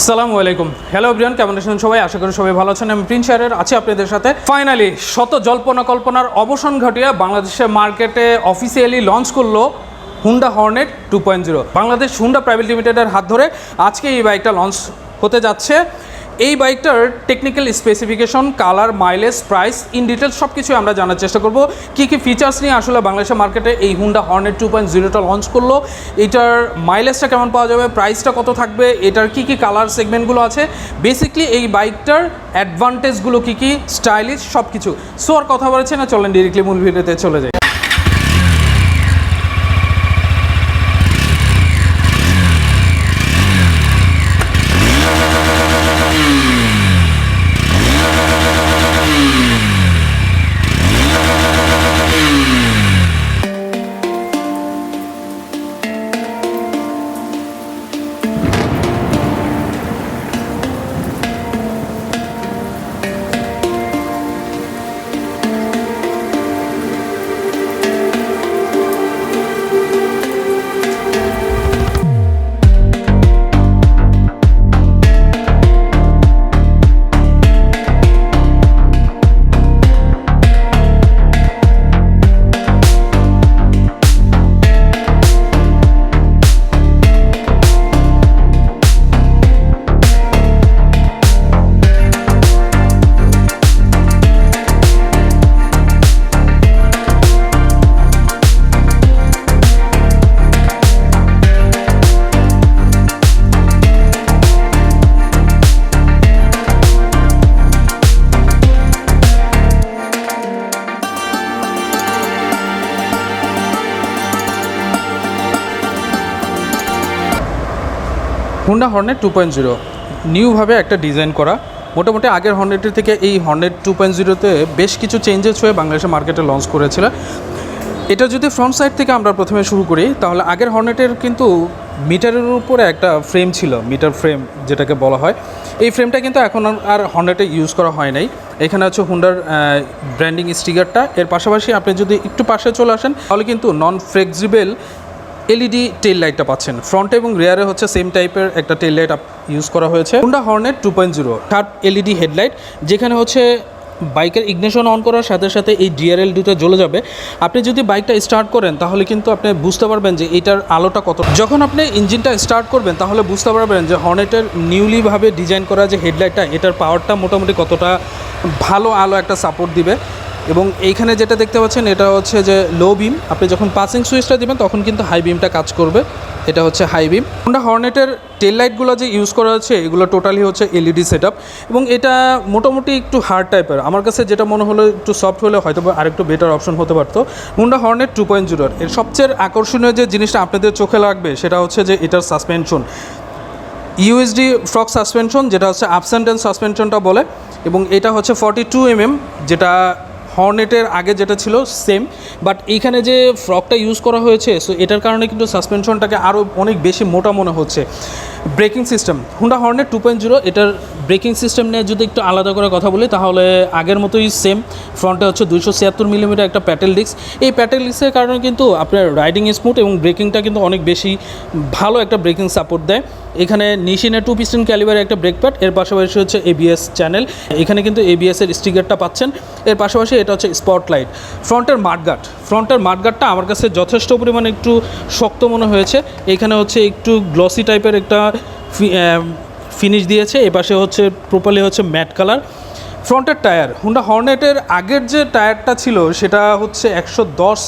আসসালামু আলাইকুম। Hello everyone, কেমন আছেন সবাই? আশা করি সবাই ভালো আছেন। আমি প্রিন্স শাহরিয়ার আছি আপনাদের সাথে। ফাইনালি শত জল্পনা কল্পনার অবসান ঘটিয়ে বাংলাদেশের মার্কেটে অফিসিয়ালি লঞ্চ করলো Honda Hornet 2.0। Bangladesh Honda private লিমিটেডের হাত ধরে আজকে এই বাইকটা লঞ্চ হতে যাচ্ছে। এই বাইকটার technical specification, colour, mileage, price in details সব কিছুই আমরা জানার চেষ্টা করব। কী কী ফিচার্স নিয়ে আসলে বাংলাদেশের মার্কেটে এই হুন্ডা হর্নেট 2.0টা লঞ্চ করলো, এটার মাইলেজটা কেমন পাওয়া যাবে, প্রাইসটা কত থাকবে, এটার কী কী কালার সেগমেন্টগুলো আছে, বেসিকলি এই বাইকটার অ্যাডভান্টেজগুলো কী কী, স্টাইলিশ সব কিছু। সো আর কথা বলেছে না, চলেন ডিরেক্টলি মূল ভিডিওতে চলে যাই। হুন্ডা হর্নেট 2.0 নিউভাবে একটা ডিজাইন করা। মোটামুটি আগের হর্নেটের থেকে এই হর্নেট 2.0তে বেশ কিছু চেঞ্জেস হয়ে বাংলাদেশের মার্কেটে লঞ্চ করেছিল। এটা যদি ফ্রন্ট সাইড থেকে আমরা প্রথমে শুরু করি, তাহলে আগের হর্নেটের কিন্তু মিটারের উপরে একটা ফ্রেম ছিল, মিটার ফ্রেম যেটাকে বলা হয়। এই ফ্রেমটা কিন্তু এখন আর হর্নেটে ইউজ করা হয় নাই। এখানে হচ্ছে হুন্ডার ব্র্যান্ডিং স্টিকারটা। এর পাশাপাশি আপনি যদি একটু পাশে চলে আসেন, তাহলে কিন্তু নন ফ্লেক্সিবল এলইডি টেল লাইটটা পাচ্ছেন। ফ্রন্ট এবং রিয়ারে হচ্ছে সেম টাইপের একটা টেল লাইট ইউজ করা হয়েছে। Honda Hornet 2.0 sharp LED headlight, যেখানে হচ্ছে বাইকের ইগনিশন অন করার সাথে সাথে এই ডিআরএল দুটো জ্বলে যাবে। আপনি যদি বাইকটা স্টার্ট করেন তাহলে কিন্তু আপনি বুঝতে পারবেন যে এটার আলোটা কত। যখন আপনি ইঞ্জিনটা স্টার্ট করবেন তাহলে বুঝতে পারবেন যে হর্নেটের নিউলিভাবে ডিজাইন করা যে হেডলাইটটা, এটার পাওয়ারটা মোটামুটি কতটা ভালো আলো একটা সাপোর্ট দিবে। এবং এইখানে যেটা দেখতে পাচ্ছেন এটা হচ্ছে যে লো বিম, আপনি যখন পাসিং সুইচটা দেবেন তখন কিন্তু হাই বিমটা কাজ করবে। এটা হচ্ছে হাই বিম। হুন্ডা হর্নেটের টেল লাইটগুলো যে ইউজ করা হচ্ছে এগুলো টোটালি হচ্ছে এলইডি সেটআপ, এবং এটা মোটামুটি একটু হার্ড টাইপের। আমার কাছে যেটা মনে হলো একটু সফট হলে হয়তো আরেকটু বেটার অপশন হতে পারতো। হুন্ডা হর্নেট 2.0 এর সবচেয়ে আকর্ষণীয় যে জিনিসটা আপনাদের চোখে লাগবে সেটা হচ্ছে যে এটার সাসপেনশন, ইউএসডি ফ্রক সাসপেনশন, যেটা হচ্ছে আপস অ্যান্ড ডাউন সাসপেনশনটা বলে। এবং এটা হচ্ছে 42 mm, যেটা হর্নেটের আগে যেটা ছিল সেম, বাট এইখানে যে ফ্রকটা ইউজ করা হয়েছে, সো এটার কারণে কিন্তু সাসপেনশনটাকে আরও অনেক বেশি মোটা মনে হচ্ছে। ব্রেকিং সিস্টেম হুন্ডা হর্নেট 2.0, এটার ব্রেকিং সিস্টেম নিয়ে যদি একটু আলাদা করে কথা বলি তাহলে আগের মতোই সেম। ফ্রন্টে হচ্ছে 276 mm একটা প্যাটেল ডিস্ক। এই প্যাটেল ডিস্কের কারণে কিন্তু আপনার রাইডিং স্মুথ এবং ব্রেকিংটা কিন্তু অনেক বেশি ভালো একটা ব্রেকিং সাপোর্ট দেয়। এখানে নিশিনের 2 পিস্টন ক্যালিবারের একটা ব্রেক প্যাড, এর পাশাপাশি হচ্ছে এবিএস চ্যানেল, এখানে কিন্তু এবিএসের স্টিকারটা পাচ্ছেন। এর পাশাপাশি এটা হচ্ছে স্পটলাইট। ফ্রন্টের মাডগার্ডটা আমার কাছে যথেষ্ট পরিমাণে একটু শক্ত মনে হয়েছে। এখানে হচ্ছে একটু গ্লসি টাইপের একটা ফিনিশ দিয়েছে। এ পাশে হচ্ছে প্রপারলি হচ্ছে ম্যাট কালার। ফ্রন্টের টায়ার, হুন্ডা হর্নেটের আগের যে টায়ারটা ছিল সেটা হচ্ছে 110,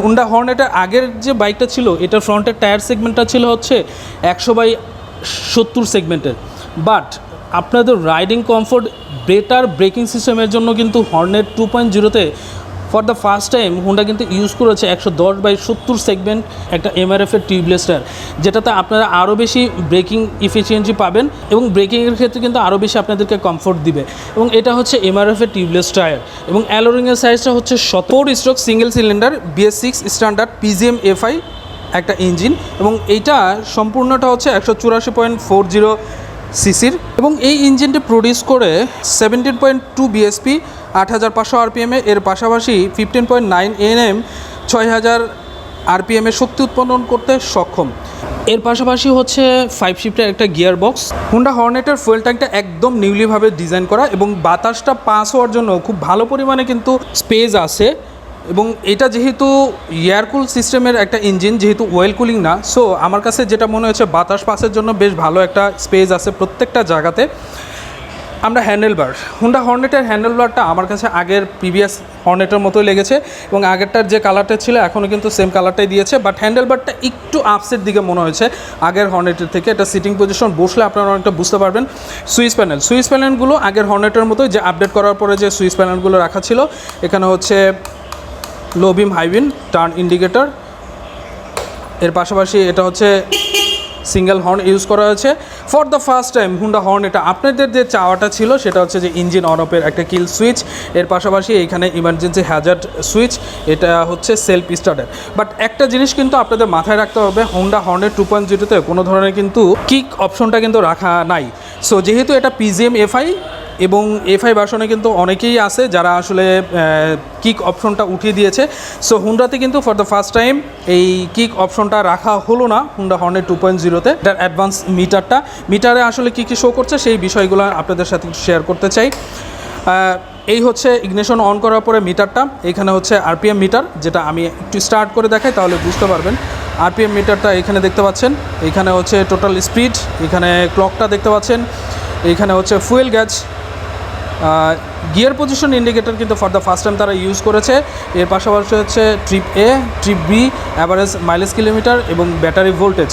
হুন্ডা হর্নেটের আগের যে বাইকটা ছিল এটার ফ্রন্টের টায়ার সেগমেন্টটা ছিল হচ্ছে 100/70 সেগমেন্টের। বাট আপনাদের রাইডিং কমফোর্ট, বেটার ব্রেকিং সিস্টেমের জন্য কিন্তু হর্নেট 2.0তে for the first time Honda কিন্তু ইউজ করেছে 110/70 সেগমেন্ট একটা এমআরএফের টিউবলেস টায়ার, যেটাতে আপনারা আরও বেশি ব্রেকিং ইফিসিয়েন্সি পাবেন এবং ব্রেকিংয়ের ক্ষেত্রে কিন্তু আরও বেশি আপনাদেরকে কমফোর্ট দিবে। এবং এটা হচ্ছে এমআরএফের টিউবলেস টায়ার, এবং অ্যালোরিংয়ের সাইজটা হচ্ছে 4 stroke single cylinder BS6 standard PGM FI একটা ইঞ্জিন, এবং এইটা সম্পূর্ণটা হচ্ছে 184.40 সিসির। এবং এই ইঞ্জিনটি প্রডিউস করে 17.2 BSP 8500 RPM এর পাশাপাশি 15.9 Nm 6000 RPM শক্তি উৎপন্ন করতে সক্ষম। এর পাশাপাশি হচ্ছে 5 শিফটের একটা গিয়ার বক্স। হুন্ডা হর্নেটের ফুয়েল ট্যাঙ্কটা একদম নিউলিভাবে ডিজাইন করা এবং বাতাসটা পাস হওয়ার জন্য খুব ভালো পরিমাণে কিন্তু স্পেস আছে। এবং এটা যেহেতু এয়ারকুল সিস্টেমের একটা ইঞ্জিন, যেহেতু ওয়েল কুলিং না, সো আমার কাছে যেটা মনে হচ্ছে বাতাস পাসের জন্য বেশ ভালো একটা স্পেস আছে প্রত্যেকটা জায়গাতে। আমরা হ্যান্ডেলবার, হুন্ডা হর্নেটের হ্যান্ডেলবারটা আমার কাছে আগের প্রিভিয়াস হর্নেটের মতোই লেগেছে এবং আগেরটার যে কালারটা ছিল এখনও কিন্তু সেম কালারটাই দিয়েছে, বাট হ্যান্ডেলবারটা একটু আপসের দিকে মনে হয়েছে আগের হর্নেটের থেকে। এটা সিটিং পজিশন বসলে আপনারা অনেকটা বুঝতে পারবেন। সুইচ প্যানেলগুলো আগের হর্নেটের মতোই, যে আপডেট করার পরে যে সুইচ প্যানেলগুলো রাখা ছিল। এখানে হচ্ছে লো বিম, হাই বিম, টার্ন ইন্ডিকেটর। এর পাশাপাশি এটা হচ্ছে সিঙ্গেল হর্ন ইউজ করা হয়েছে for the first time Honda horn. এটা আপনাদের যে চাওয়াটা ছিল সেটা হচ্ছে যে ইঞ্জিন অন অফের একটা কিল সুইচ। এর পাশাপাশি এইখানে ইমার্জেন্সি হ্যাজার্ড সুইচ, এটা হচ্ছে সেলফ স্টার্টার। বাট একটা জিনিস কিন্তু আপনাদের মাথায় রাখতে হবে, হুন্ডা হর্নের 2.0-তে কোনো ধরনের কিন্তু কিক অপশনটা কিন্তু রাখা নাই। সো যেহেতু এটা পিজিএম এফআই এবং এফআই ভার্সনে কিন্তু অনেকেই আছে যারা আসলে কিক অপশনটা উঠিয়ে দিয়েছে। সো হুন্ডাতে কিন্তু ফর দ্য ফার্স্ট টাইম এই কিক অপশনটা রাখা হলো না হুন্ডা হর্নের 2.0-তে। এটার অ্যাডভান্স মিটারে আসলে কী কী শো করছে সেই বিষয়গুলো আপনাদের সাথে শেয়ার করতে চাই। এই হচ্ছে ইগনিশন অন করার পরে মিটারটা, এখানে হচ্ছে আরপিএম মিটার, যেটা আমি একটু স্টার্ট করে দেখাই তাহলে বুঝতে পারবেন। আরপিএম মিটারটা এখানে দেখতে পাচ্ছেন, এখানে হচ্ছে টোটাল স্পিড, এখানে ক্লকটা দেখতে পাচ্ছেন, এইখানে হচ্ছে fuel gauge. Gear position indicator কিন্তু ফর দ্য ফার্স্ট টাইম তারা ইউজ করেছে। এর পাশাপাশি হচ্ছে trip A, trip B, average mileage kilometre এবং ব্যাটারি ভোল্টেজ।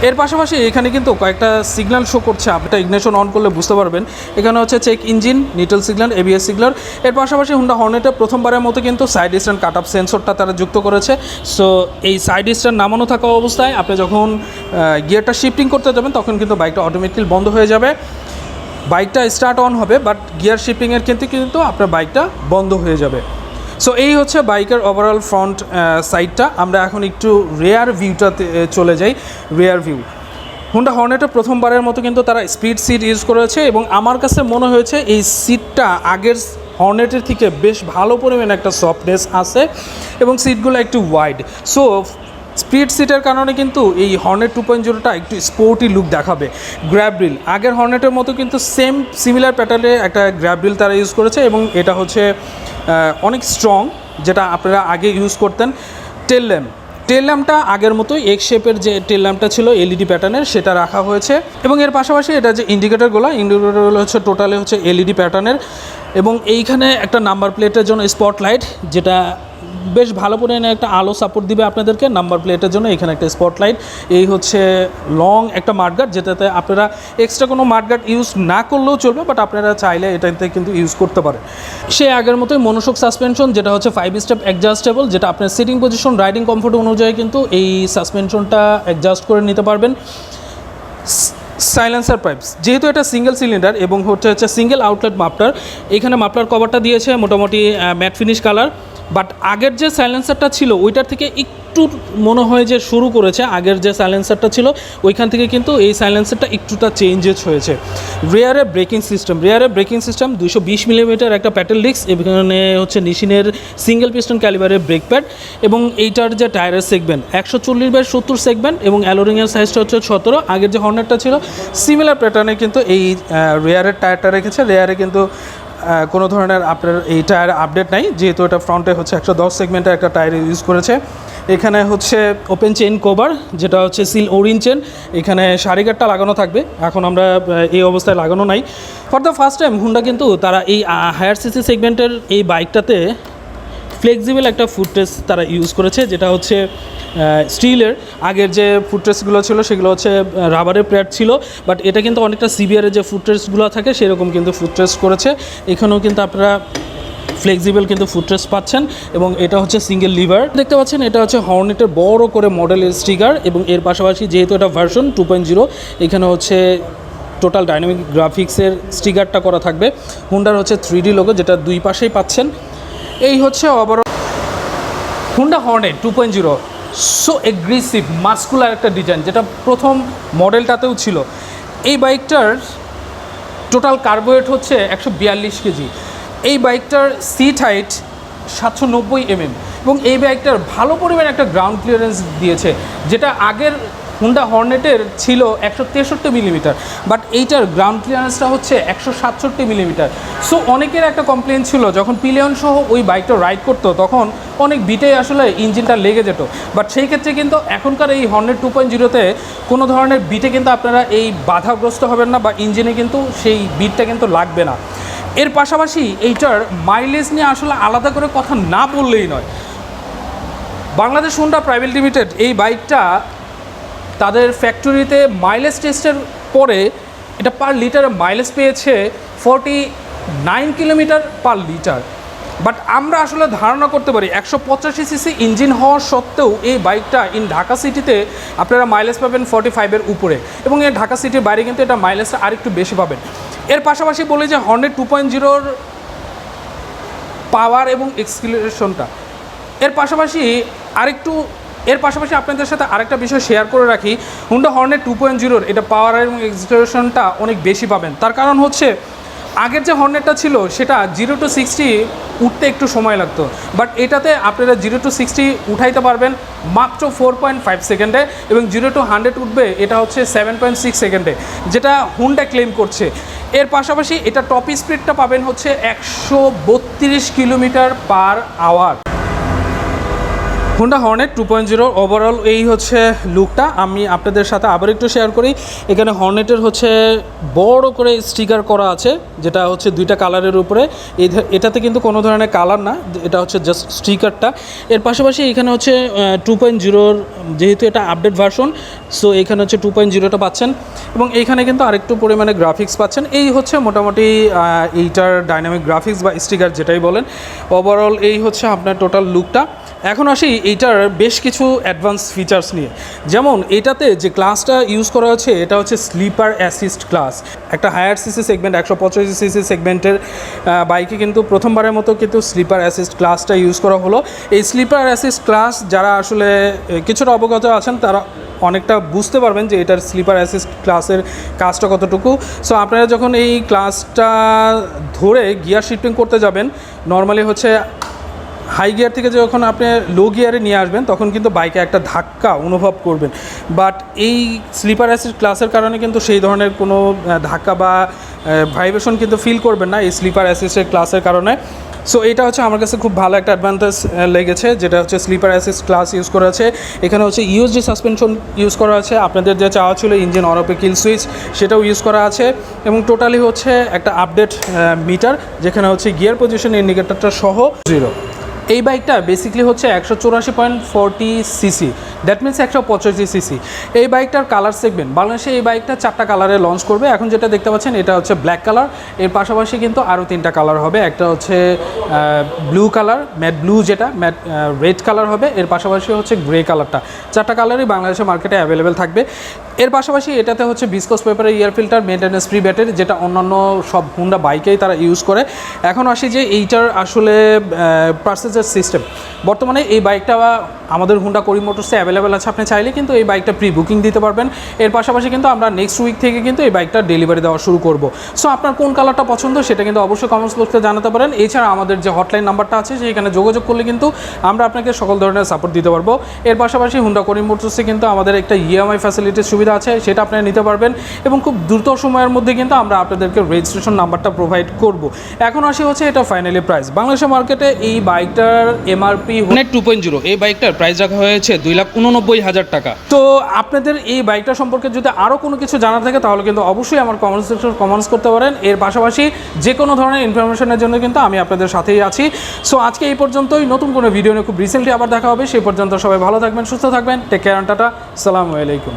এর পাশাপাশি এখানে কিন্তু কয়েকটা সিগন্যাল শো করছে, আপনি ইগনিশন অন করলে বুঝতে পারবেন। এখানে হচ্ছে check engine, neutral signal, ABS signal. এর পাশাপাশি হুন্ডা হর্নেটে প্রথমবারের মতো কিন্তু সাইড স্ট্যান্ড কাট আপ সেন্সরটা তারা যুক্ত করেছে। সো এই সাইড স্ট্যান্ড নামানো থাকা অবস্থায় আপনি যখন গিয়ারটা শিফটিং করতে যাবেন তখন কিন্তু বাইকটা অটোমেটিক্যালি বন্ধ হয়ে যাবে। বাইকটা স্টার্ট অন হবে, বাট গিয়ার শিফটিংয়ের কিন্তু আপনার বাইকটা বন্ধ হয়ে যাবে। সো এই হচ্ছে বাইকের ওভারঅল ফ্রন্ট সাইডটা। আমরা এখন একটু রেয়ার ভিউটাতে চলে যাই। রেয়ার ভিউ, হুন্ডা হর্নেটে প্রথমবারের মতো কিন্তু তারা স্পিড সিট ইউজ করেছে এবং আমার কাছে মনে হয়েছে এই সিটটা আগের হর্নেটের থেকে বেশ ভালো পরিমাণে একটা সফটনেস আছে এবং সিটগুলো একটু ওয়াইড। সো স্পিড সিটের কারণে কিন্তু এই হর্নেট 2.0টা একটু স্পোর্টি লুক দেখাবে। গ্র্যাব রিল আগের হর্নেটের মতো কিন্তু সিমিলার প্যাটার্নে একটা গ্র্যাব রিল তারা ইউজ করেছে এবং এটা হচ্ছে অনেক স্ট্রং, যেটা আপনারা আগে ইউজ করতেন। টেল ল্যাম্পটা আগের মতোই এক্স শেপের যে টেল ল্যাম্পটা ছিল এলইডি প্যাটার্নের, সেটা রাখা হয়েছে এবং এর পাশাপাশি এটা যে ইন্ডিকেটরগুলো হচ্ছে টোটালি হচ্ছে এলইডি প্যাটার্নের এবং এইখানে একটা নাম্বার প্লেটের জন্য স্পটলাইট, যেটা বেশ ভালো পরিমাণে একটা আলো সাপোর্ট দিবে আপনাদেরকে নাম্বার প্লেটের জন্য। এখানে একটা স্পটলাইট, এই হচ্ছে লং একটা মাডগার্ড, যেটাতে আপনারা এক্সট্রা কোনো মাডগার্ড ইউজ না করলেও চলবে, বাট আপনারা চাইলে এটাতে কিন্তু ইউজ করতে পারেন। সে আগের মতোই মনোশক সাসপেনশন, যেটা হচ্ছে 5 স্টেপ অ্যাডজাস্টেবল, যেটা আপনার সিটিং পজিশন, রাইডিং কমফোর্ট অনুযায়ী কিন্তু এই সাসপেনশনটা অ্যাডজাস্ট করে নিতে পারবেন। সাইলেন্সার পাইপস, যেহেতু এটা সিঙ্গেল সিলিন্ডার এবং হচ্ছে সিঙ্গেল আউটলেট মাফলার, এখানে মাফলার কভারটা দিয়েছে মোটামুটি ম্যাট ফিনিশ কালার। বাট আগের যে সাইলেন্সারটা ছিল ওইটার থেকে একটু মনে হয় যে শুরু করেছে, আগের যে সাইলেন্সারটা ছিল ওইখান থেকে কিন্তু এই সাইলেন্সারটা একটুটা চেঞ্জেস হয়েছে। রেয়ারে ব্রেকিং সিস্টেম 220 মিলিমিটার একটা প্যাটেল ডিস্ক, এখানে হচ্ছে নিশিনের সিঙ্গেল পিস্টন ক্যালিবারের ব্রেক প্যাড এবং এইটার যে টায়ারের সেগমেন্ট 140/70 সেগমেন্ট এবং অ্যালোরিংয়ের সাইজটা হচ্ছে 17। আগের যে হর্নেটটা ছিল সিমিলার প্যাটার্নে কিন্তু এই রেয়ারের টায়ারটা রেখেছে। রেয়ারে কিন্তু কোনো ধরনের আপনার এই টায়ার আপডেট নাই, যেহেতু এটা ফ্রন্টে হচ্ছে 110 সেগমেন্টের একটা টায়ার ইউজ করেছে। এখানে হচ্ছে ওপেন চেইন কভার, যেটা হচ্ছে সিল ওরিন চেন, এখানে সারিগারটা লাগানো থাকবে, এখন আমরা এই অবস্থায় লাগানো নাই। For the first time Honda কিন্তু তারা এই হায়ার সিসি সেগমেন্টের এই বাইকটাতে ফ্লেক্সিবল একটা ফুটরেস্ট তারা ইউজ করেছে, যেটা হচ্ছে স্টিলের। আগের যে ফুটরেস্টগুলো ছিল সেগুলো হচ্ছে রাবারের প্যাড ছিল, বাট এটা কিন্তু অনেকটা সিবিআরের যে ফুটরেস্টগুলো থাকে সেরকম কিন্তু ফুটরেস্ট করেছে। এখানেও কিন্তু আপনারা ফ্লেক্সিবল কিন্তু ফুটরেস্ট পাচ্ছেন এবং এটা হচ্ছে সিঙ্গেল লিভার দেখতে পাচ্ছেন। এটা হচ্ছে হর্নেটের বড় করে মডেলের স্টিকার এবং এর পাশাপাশি যেহেতু এটা ভার্সন 2.0, এখানে হচ্ছে টোটাল ডাইনামিক গ্রাফিক্সের স্টিকারটা করা থাকবে। হুন্ডার হচ্ছে 3D লোগো, যেটা দুই পাশেই পাচ্ছেন। এই হচ্ছে overall Honda Hornet 2.0, so aggressive muscular একটা ডিজাইন, যেটা প্রথম মডেলটাতেও ছিল। এই বাইকটার টোটাল কার্বোয়েট হচ্ছে 142 কেজি। এই বাইকটার সিট হাইট 790 mm এবং এই বাইকটার ভালো পরিমাণে একটা গ্রাউন্ড ক্লিয়ারেন্স দিয়েছে, যেটা আগের হুন্ডা হর্নেটের ছিল 163 মিলিমিটার, বাট এইটার গ্রাউন্ড ক্লিয়ারেন্সটা হচ্ছে 167 মিলিমিটার। সো অনেকের একটা কমপ্লেন ছিল যখন পিলিয়ন সহ ওই বাইকটা রাইড করতো তখন অনেক বিটে আসলে ইঞ্জিনটা লেগে যেত, বাট সেই ক্ষেত্রে কিন্তু এখনকার এই হর্নেট 2.0-তে কোনো ধরনের বিটে কিন্তু আপনারা এই বাধাগ্রস্ত হবেন না, বা ইঞ্জিনে কিন্তু সেই বিটটা কিন্তু লাগবে না। এর পাশাপাশি এইটার মাইলেজ নিয়ে আসলে আলাদা করে কথা না বললেই নয়। বাংলাদেশ হুন্ডা প্রাইভেট লিমিটেড এই বাইকটা তাদের ফ্যাক্টরিতে মাইলেজ টেস্টের পরে এটা পার লিটারে মাইলেজ পেয়েছে 49 কিলোমিটার পার লিটার। বাট আমরা আসলে ধারণা করতে পারি 185 সিসি ইঞ্জিন হওয়া সত্ত্বেও এই বাইকটা ইন ঢাকা সিটিতে আপনারা মাইলেজ পাবেন 45-এর উপরে, এবং এই ঢাকা সিটির বাইরে কিন্তু এটা মাইলেজটা আরেকটু বেশি পাবেন। এর পাশাপাশি বলি যে হর্নেট 2.0-র পাওয়ার এবং এক্সিলারেশনটা, এর পাশাপাশি আপনাদের সাথে আরেকটা বিষয় শেয়ার করে রাখি, হুন্ডা হর্নেট 2.0-র এটা পাওয়ার এবং এক্সিলারেশনটা অনেক বেশি পাবেন। তার কারণ হচ্ছে আগের যে হর্নেটটা ছিল সেটা 0 to 60 উঠতে একটু সময় লাগতো, বাট এটাতে আপনারা 0 to 60 উঠাইতে পারবেন মাত্র 4.5 সেকেন্ডে, এবং 0 to 100 উঠবে এটা হচ্ছে 7.6 সেকেন্ডে, যেটা হুন্ডা ক্লেম করছে। এর পাশাপাশি এটা টপ স্পিডটা পাবেন হচ্ছে 132 kilometre per hour. Honda Hornet 2.0 overall এই হচ্ছে লুকটা। আমি আপনাদের সাথে আবার একটু শেয়ার করি। এখানে হর্নেটের হচ্ছে বড় করে স্টিকার করা আছে, যেটা হচ্ছে দুইটা কালারের উপরে। এটাতে কিন্তু কোনো ধরনের কালার না, এটা হচ্ছে জাস্ট স্টিকারটা। এর পাশাপাশি এখানে হচ্ছে 2.0-র যেহেতু এটা আপডেট ভার্সন, সো এখানে হচ্ছে 2.0-টা পাচ্ছেন, এবং এইখানে কিন্তু আরেকটু পরিমাণে গ্রাফিক্স পাচ্ছেন। এই হচ্ছে মোটামুটি এইটার ডাইনামিক গ্রাফিক্স বা স্টিকার যেটাই বলেন। ওভারঅল এই হচ্ছে আপনার টোটাল লুকটা। এখন আসি এইটার বেশ কিছু অ্যাডভান্স ফিচার্স নিয়ে। যেমন এটাতে যে ক্লাসটা ইউজ করা হচ্ছে এটা হচ্ছে স্লিপার অ্যাসিস্ট ক্লাস। একটা হায়ার সিসি সেগমেন্ট 185 সিসি সেগমেন্টের বাইকে কিন্তু প্রথমবারের মতো কিন্তু স্লিপার অ্যাসিস্ট ক্লাসটা ইউজ করা হলো। এই স্লিপার অ্যাসিস্ট ক্লাস যারা আসলে কিছুটা অবগত আছেন তারা অনেকটা বুঝতে পারবেন যে এটার স্লিপার অ্যাসিস্ট ক্লাসের কাজটা কতটুকু। সো আপনারা যখন এই ক্লাসটা ধরে গিয়ার শিফটিং করতে যাবেন, নর্মালি হচ্ছে হাই গিয়ার থেকে যখন আপনি লো গিয়ারে নিয়ে আসবেন তখন কিন্তু বাইকে একটা ধাক্কা অনুভব করবেন, বাট এই স্লিপার অ্যাসিস্ট ক্লাসের কারণে কিন্তু সেই ধরনের কোনো ধাক্কা বা ভাইব্রেশন কিন্তু ফিল করবেন না এই স্লিপার অ্যাসিস্টের ক্লাসের কারণে। সো এটা হচ্ছে আমার কাছে খুব ভালো একটা অ্যাডভান্টেজ লেগেছে, যেটা হচ্ছে স্লিপার অ্যাসিস্ট ক্লাস ইউজ করা আছে। এখানে হচ্ছে ইউএসডি সাসপেনশন ইউজ করা আছে, আপনাদের যে চাওয়া ছিল ইঞ্জিন অন অফে কিল সুইচ সেটাও ইউজ করা আছে, এবং টোটালি হচ্ছে একটা আপডেট মিটার, যেখানে হচ্ছে গিয়ার পজিশন ইন্ডিকেটরটা সহ 0। এই বাইকটা বেসিক্যালি হচ্ছে 184.40 সিসি, দ্যাট মিনস 185 সিসি। এই বাইকটার কালার সেগমেন্ট বাংলাদেশে এই বাইকটা 4টা কালারে লঞ্চ করবে। এখন যেটা দেখতে পাচ্ছেন এটা হচ্ছে ব্ল্যাক কালার, এর পাশাপাশি কিন্তু আরও 3টা কালার হবে। একটা হচ্ছে ব্লু কালার, ম্যাট ব্লু, যেটা ম্যাট রেড কালার হবে, এর পাশাপাশি হচ্ছে গ্রে কালারটা। 4টা কালারই বাংলাদেশের মার্কেটে অ্যাভেলেবেল থাকবে। এর পাশাপাশি এটাতে হচ্ছে ভিসকস পেপারের ইয়ার ফিল্টার, মেনটেন্যান্স ফ্রি ব্যাটারি, যেটা অন্যান্য সব হুন্ডা বাইকেই তারা ইউজ করে। এখন আসি যে এইটার আসলে পার্সেসের সিস্টেম। বর্তমানে এই বাইকটা আমাদের হুন্ডা করিম মোটরসে অ্যাভেলেবেল আছে, আপনি চাইলে কিন্তু এই বাইকটা প্রি বুকিং দিতে পারবেন। এর পাশাপাশি কিন্তু আমরা নেক্সট উইক থেকে কিন্তু এই বাইকটা ডেলিভারি দেওয়া শুরু করব। সো আপনার কোন কালারটা পছন্দ সেটা কিন্তু অবশ্যই কমেন্টস বক্সে জানাতে পারেন। এছাড়া আমাদের যে হটলাইন নাম্বারটা আছে সেখানে যোগাযোগ করলে কিন্তু আমরা আপনাকে সকল ধরনের সাপোর্ট দিতে পারবো। এর পাশাপাশি হুন্ডা করিম মোটরসে কিন্তু আমাদের একটা ইএমআই ফ্যাসিলিটির সুবিধা আছে, সেটা আপনারা নিতে পারবেন, এবং খুব দ্রুত সময়ের মধ্যে কিন্তু আমরা আপনাদেরকে রেজিস্ট্রেশন নাম্বারটা প্রোভাইড করব। এখন আসি হচ্ছে এটা ফাইনালি প্রাইস। বাংলাদেশের মার্কেটে এই বাইকটার এমআরপি হর্নেট 2.0 এই বাইকটার প্রাইস রাখা হয়েছে 2,89,000 টাকা। তো আপনাদের এই বাইকটা সম্পর্কে যদি আরও কোনো কিছু জানার থাকে তাহলে কিন্তু অবশ্যই আমার কমেন্ট সেকশনে কমেন্টস করতে পারেন। এর পাশাপাশি যে কোনো ধরনের ইনফরমেশনের জন্য কিন্তু আমি আপনাদের সাথেই আছি। সো আজকে এই পর্যন্তই, নতুন কোনো ভিডিও নিয়ে খুব রিসেন্টলি আবার দেখা হবে। সেই পর্যন্ত সবাই ভালো থাকবেন, সুস্থ থাকবেন, টেক কেয়ার, টাটা, আসসালামু আলাইকুম।